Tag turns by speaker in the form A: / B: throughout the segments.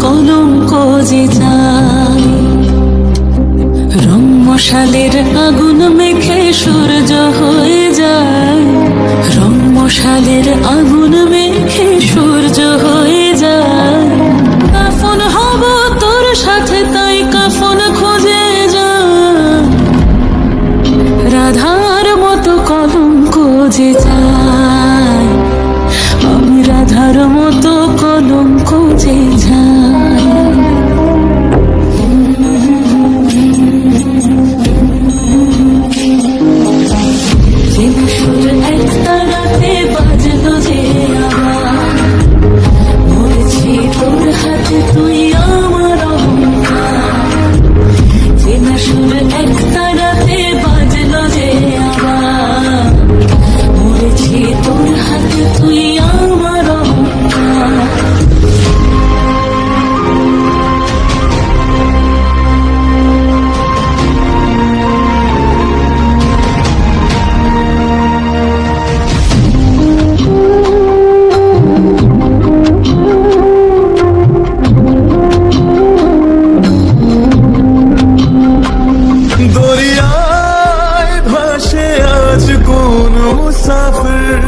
A: কলঙ্ক যে যায়। রং মশালের আগুন মেখে সূর্য হয়ে যায়, রং মশালের আগুন মেখে সূর্য হয়ে যায়। কাফন হব তোর সাথে তাই কাফন খুঁজে যায়, রাধার মতো কলঙ্ক যে যায়, আমি রাধার মতো কলঙ্ক যে যায়। সুর একটা রাতে বাজলো যে আবার, মরেছি তোর হাতে তুই আমার অহংকার। চেনা সুর একটা রাতে বাজলো যে আবার, মরেছি তোর হাতে তুই আমার অহংকার।
B: দরিয়ায় ভাসে আজ কোন মুসাফির,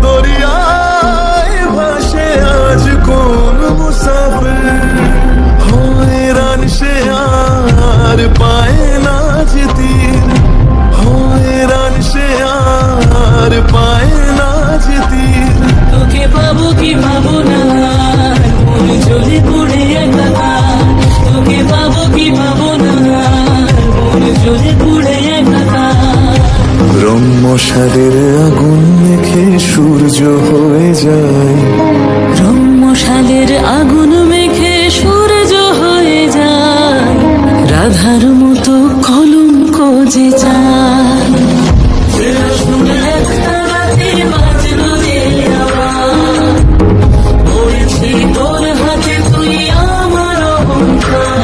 B: দরিয়ায় ভাসে আজ কোন মুসাফির। হয়রান সে আর পায় না যে তীর, হয়রান সে আর পায় না যে তীর।
A: তোকে পাবো কি পাবো না, মন জ্বলে পুড়ে একাকার। তোকে পাবো কি পাবো না, মন জ্বলে পুড়ে একাকার।
B: রং মশালের আগুন মেখে সূর্য হয়ে যায়,
A: রং মশালের আগুন মেখে সূর্য হয়ে যায়, রাধার মতো কলঙ্ক যে যায়। একটা রাতে বাজলো যে আবার, মরেছি তোর হাতে তুই আমার অহংকার।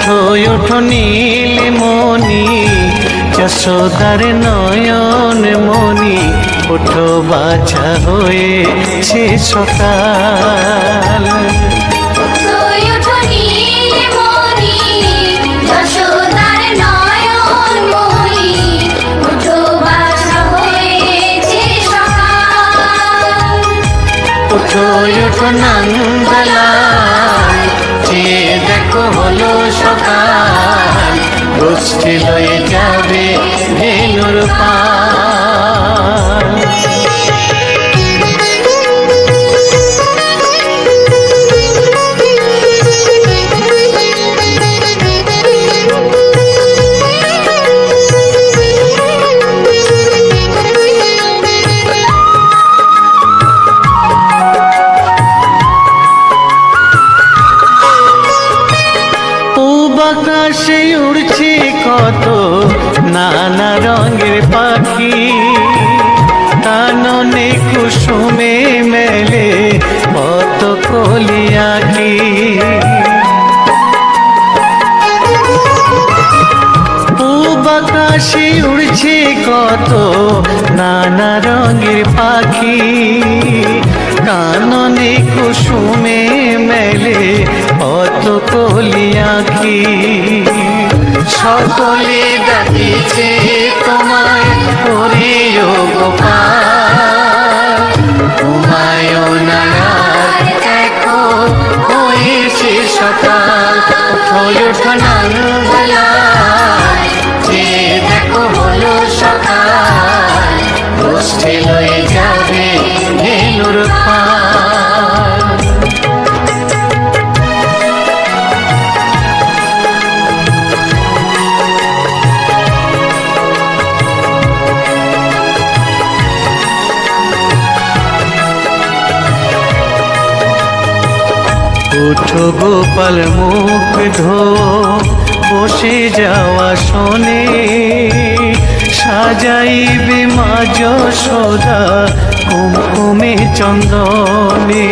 C: উঠো উঠো নীলমণি যশোদার নয়ন মণি, উঠো বাছা হয়েছে সকাল। উঠো উঠো নন্দলাল, চেয়ে দেখো হলো সকাল, গোষ্ঠী লয়ে যাবে ধেনুর পাল। আকাশে উড়ছে কত নানা রঙের পাখি, কাননে কুসুমে মেলে কত কলি আঁকি। পূব আকাশে উড়ছে কত নানা রঙের পাখি, কাননে কুসুমে মেলে অত কলি আঁকি। সকলে ডাকিছে তোমায় করিও গোপাল, ঘুমায়ও না আর দেখো হয়েছে সকাল। উঠো উঠো নন্দলাল, যে দেখো হলো সকাল, গোষ্ঠী লয়ে যাবে ধেনুর পাল। উঠো গোপাল মুখ ধো বসে যাওয়া শোনে, সাজাইবে মা যশোদা কুমকুমে চন্দনে।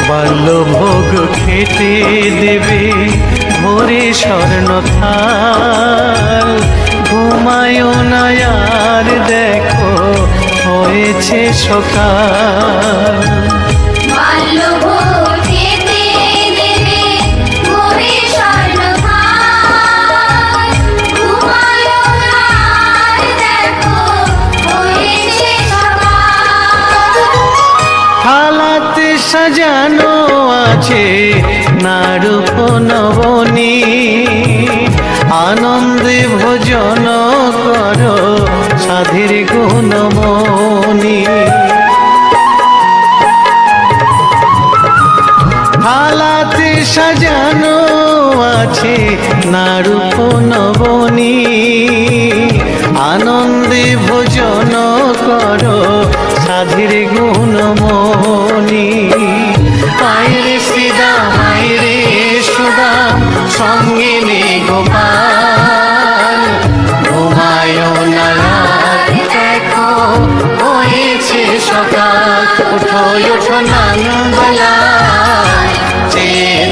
C: বাল্যভোগ খেতে দেবে ভোরে স্বর্ণ থাল, ঘুমায়ও না আর দেখো হয়েছে সকাল। থালাতে সাজানো আছে নারূপ নবনী, আনন্দে ভোজন করো সাধের গুণমণি। থালাতে সাজানো আছে নারূপ নবনী, আনন্দে ভোজন করো সাধের গুণমণি। আয়রে শ্রীদাম আয়রে সুদাম সঙ্গে নে গোপাল, ঘুমায়ও না আর দেখো হয়েছে সকাল। উঠো উঠো নন্দলাল, যে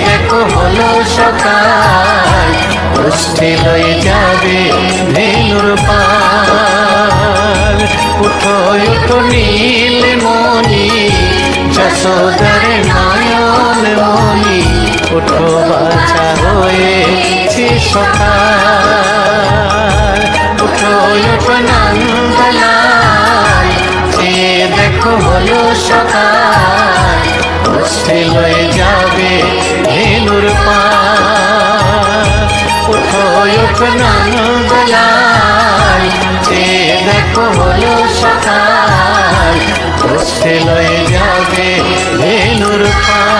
C: দেখো হলো সকাল, গোষ্ঠী লয়ে যাবে ধেনুর পাল। উঠো উঠো নীলমণি যশোদার নয়ন মণি, উঠো বাছা হয়েছে সকাল। উঠো উঠো নন্দলাল, যে দেখো হলো সকাল, গোষ্ঠী লয়ে যাবে ধেনুর পাল। উঠো উঠো নন্দলাল, যে দেখো হলো সকাল, গোষ্ঠী লয়ে যাবে ধেনুর পাল।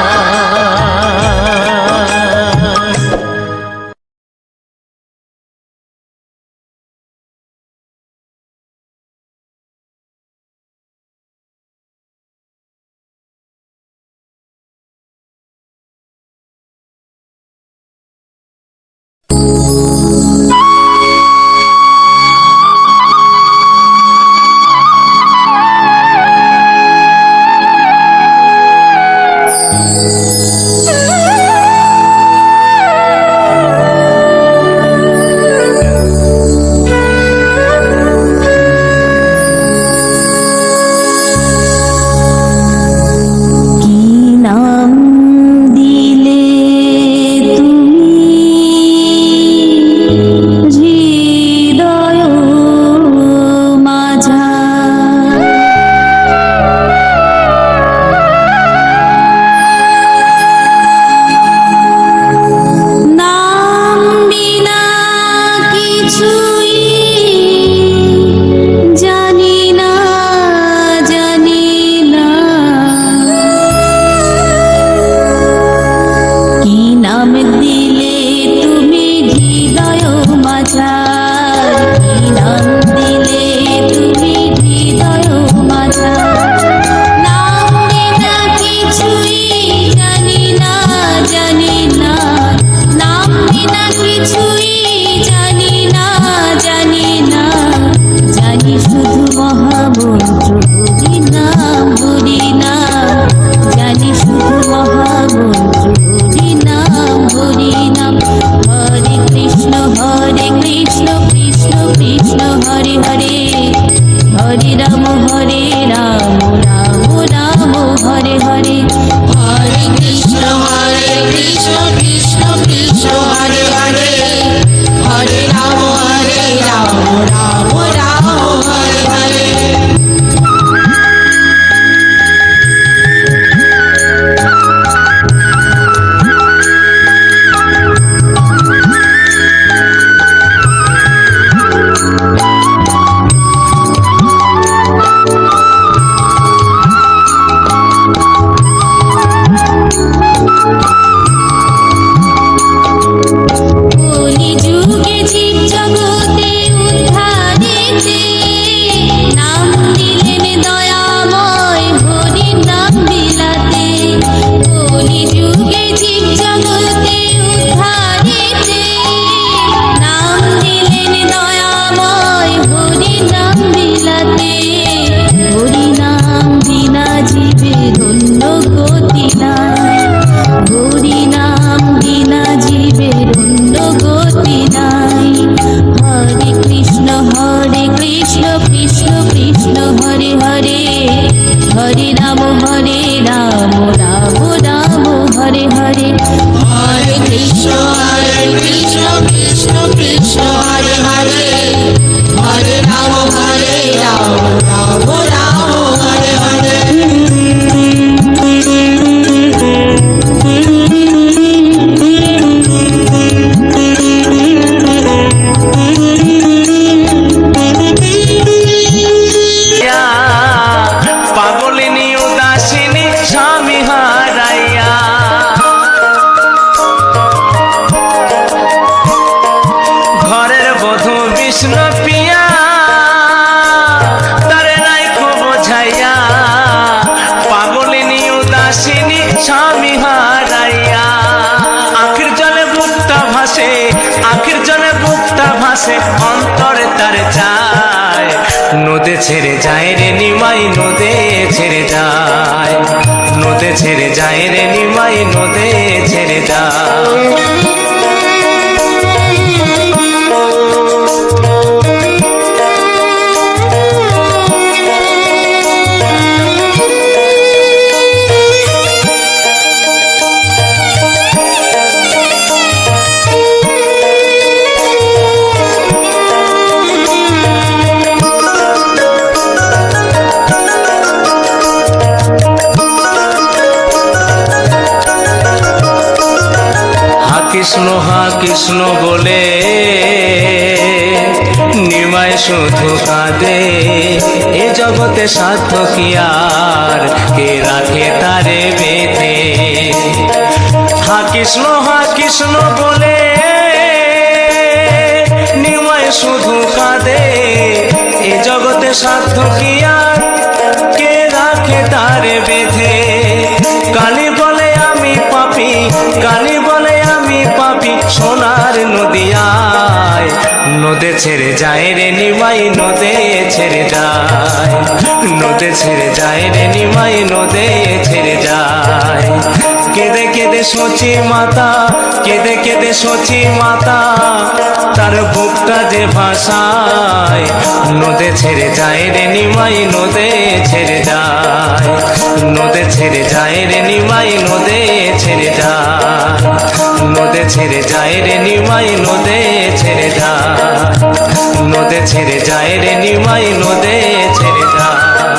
D: মাঝার কি নাম দিলে তুমি হৃদয় মাঝার নাম বিনা কিছুই জানি না জানি না নাম বিনা কিছুই জানি না জানি না জানি শুধু মহামন্ত্র হরি নাম হরি নাম জানি শুধু মহামন্ত্র হরি নাম হরি নাম হরে কৃষ্ণ কৃষ্ণ কৃষ্ণ হরে হরে হরে রাম রাম রাম হরে হরে হরে কৃষ্ণ কৃষ্ণ কৃষ্ণ হরে হরে হরে রাম রাম রাম হরে হরে কলি যুগে জীব জগতে উদ্ধারেতে নাম দিলেন দয়াময় হরি নাম বিলাতে কলি যুগে জীব জগতে উদ্ধারেতে নাম দিলেন দয়াময় হরি নাম বিলাতে হরি নাম বিনা জীবের অন্য গতি নাই হরি নাম বিনা জীবের অন্য গতি নাই হরে কৃষ্ণ কৃষ্ণ কৃষ্ণ হরে হরে হরে রাম রাম রাম হরে হরে হরে কৃষ্ণ কৃষ্ণ কৃষ্ণ হরে হরে হরে রাম রাম রাম হরে হরে
C: পাগলিনী উদাসিনী স্বামী হারাইয়া ঘরের বধূ বিষ্ণু পিয়া তারে নাই খুব বোঝাইয়া পাগলিনী উদাসিনী স্বামী হারাইয়া আখির জলে বুকটা ভাসে আখির জলে বুকটা ভাসে অন্তরে তার চায় নদে ছেড়ে যায় রে নিমাই নদে ছেড়ে যায় নদে ছেড়ে যায় রে নিমাই নদে ছেড়ে যায় কৃষ্ণ বলে নিমাই শুধু কাঁদে এ জগতে সাধ্য কি আর কে রাখে তারে বেঁধে হা কৃষ্ণ বলে নিমাই শুধু কাঁদে এ জগতে সাধ্য কি আর কে রাখে তারে বেঁধে কালী বলে আমি পাপী কালী বলে আমি পাপী সোনার নদিয়ায় নদে ছেড়ে যায় রে নিমাই নদে ছেড়ে যায় নদে ছেড়ে যায় রে নিমাই নদে ছেড়ে যায় কেঁদে কেঁদে সোচি মাতা কেঁদে কেঁদে সোচি মাতা তার বুকটা যে ভাষায় নদে ছেড়ে যায় রে নিমাই নদে ছেড়ে যায় নদে ছেড়ে যায় রে নিমাই নদে ছেড়ে যায় নদে ছেড়ে যায় রে নিমাই নদে ছেড়ে যায় নদে ছেড়ে যায় রে নিমাই নদে ছেড়ে যায়